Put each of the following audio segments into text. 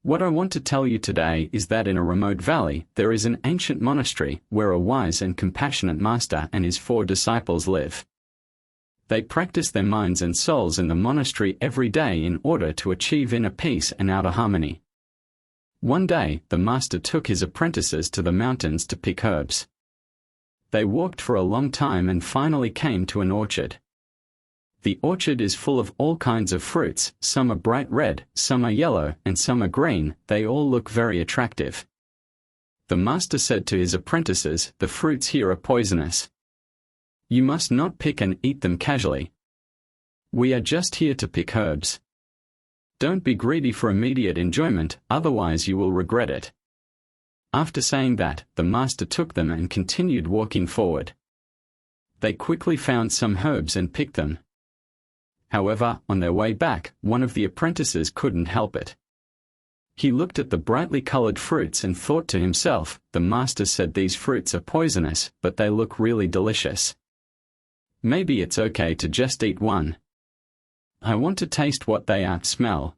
What I want to tell you today is that in a remote valley there is an ancient monastery where a wise and compassionate master and his 4 disciples live. They practice their minds and souls in the monastery every day in order to achieve inner peace and outer harmony. One day, the master took his apprentices to the mountains to pick herbs. They walked for a long time and finally came to an orchard. The orchard is full of all kinds of fruits, some are bright red, some are yellow, and some are green. They all look very attractive. The master said to his apprentices, "The fruits here are poisonous. You must not pick and eat them casually. We are just here to pick herbs. Don't be greedy for immediate enjoyment, otherwise you will regret it." After saying that, the master took them and continued walking forward. They quickly found some herbs and picked them. However, on their way back, one of the apprentices couldn't help it. He looked at the brightly colored fruits and thought to himself, "The master said these fruits are poisonous, but they look really delicious. Maybe it's okay to just eat one. I want to taste what they smell."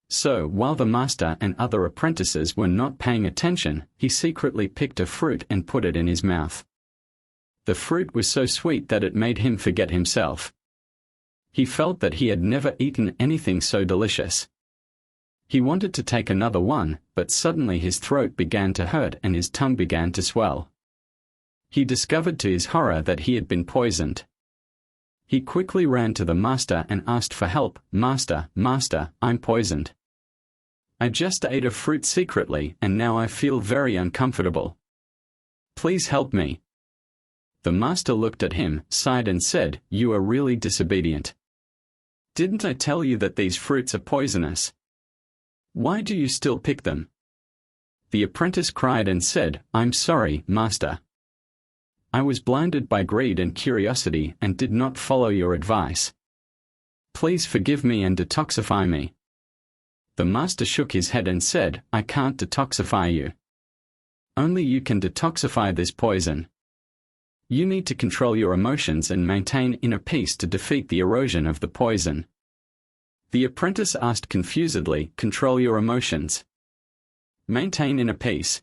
So, while the master and other apprentices were not paying attention, he secretly picked a fruit and put it in his mouth. The fruit was so sweet that it made him forget himself. He felt that he had never eaten anything so delicious. He wanted to take another one, but suddenly his throat began to hurt and his tongue began to swell. He discovered to his horror that he had been poisoned. He quickly ran to the master and asked for help. "Master, master, I'm poisoned. I just ate a fruit secretly and now I feel very uncomfortable. Please help me." The master looked at him, sighed and said, "You are really disobedient. Didn't I tell you that these fruits are poisonous? Why do you still pick them?" The apprentice cried and said, "I'm sorry, master. I was blinded by greed and curiosity and did not follow your advice. Please forgive me and detoxify me." The master shook his head and said, "I can't detoxify you. Only you can detoxify this poison. You need to control your emotions and maintain inner peace to defeat the erosion of the poison." The apprentice asked confusedly, "Control your emotions? Maintain inner peace?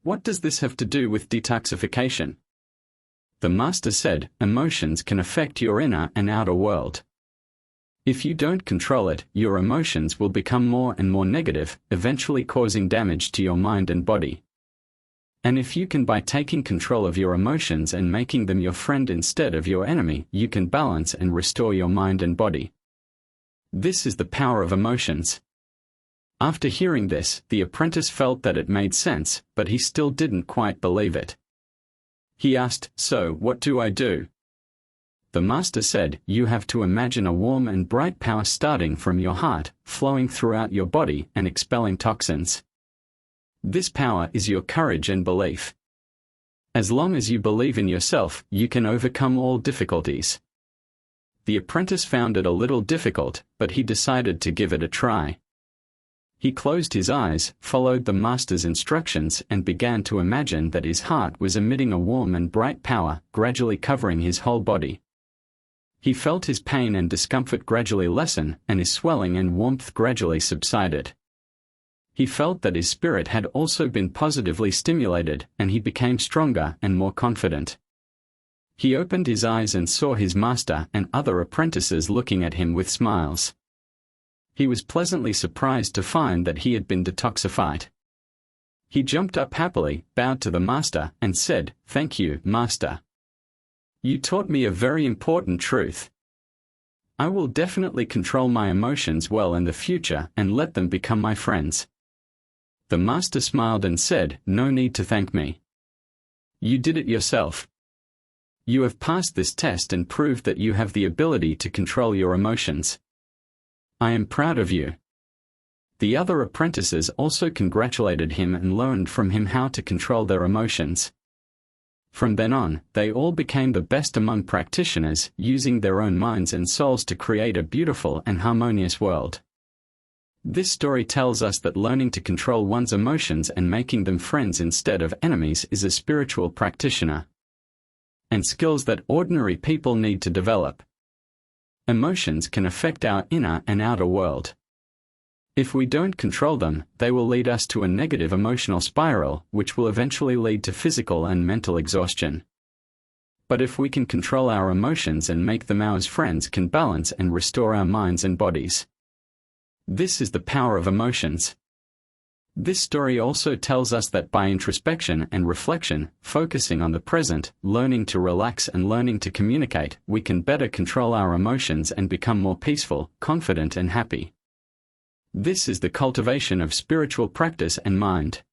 What does this have to do with detoxification?" The master said, "Emotions can affect your inner and outer world. If you don't control it, your emotions will become more and more negative, eventually causing damage to your mind and body. And if you can, by taking control of your emotions and making them your friend instead of your enemy, you can balance and restore your mind and body. This is the power of emotions." After hearing this, the apprentice felt that it made sense, but he still didn't quite believe it. He asked, "So, what do I do?" The master said, "You have to imagine a warm and bright power starting from your heart, flowing throughout your body and expelling toxins. This power is your courage and belief. As long as you believe in yourself, you can overcome all difficulties." The apprentice found it a little difficult, but he decided to give it a try. He closed his eyes, followed the master's instructions and began to imagine that his heart was emitting a warm and bright power, gradually covering his whole body. He felt his pain and discomfort gradually lessen, and his swelling and warmth gradually subsided. He felt that his spirit had also been positively stimulated, and he became stronger and more confident. He opened his eyes and saw his master and other apprentices looking at him with smiles. He was pleasantly surprised to find that he had been detoxified. He jumped up happily, bowed to the master, and said, "Thank you, master. You taught me a very important truth. I will definitely control my emotions well in the future and let them become my friends." The master smiled and said, "No need to thank me. You did it yourself. You have passed this test and proved that you have the ability to control your emotions. I am proud of you." The other apprentices also congratulated him and learned from him how to control their emotions. From then on, they all became the best among practitioners, using their own minds and souls to create a beautiful and harmonious world. This story tells us that learning to control one's emotions and making them friends instead of enemies is a spiritual practitioner, and skills that ordinary people need to develop. Emotions can affect our inner and outer world. If we don't control them, they will lead us to a negative emotional spiral, which will eventually lead to physical and mental exhaustion. But if we can control our emotions and make them ours, friends, can balance and restore our minds and bodies. This is the power of emotions. This story also tells us that by introspection and reflection, focusing on the present, learning to relax and learning to communicate, we can better control our emotions and become more peaceful, confident and happy. This is the cultivation of spiritual practice and mind.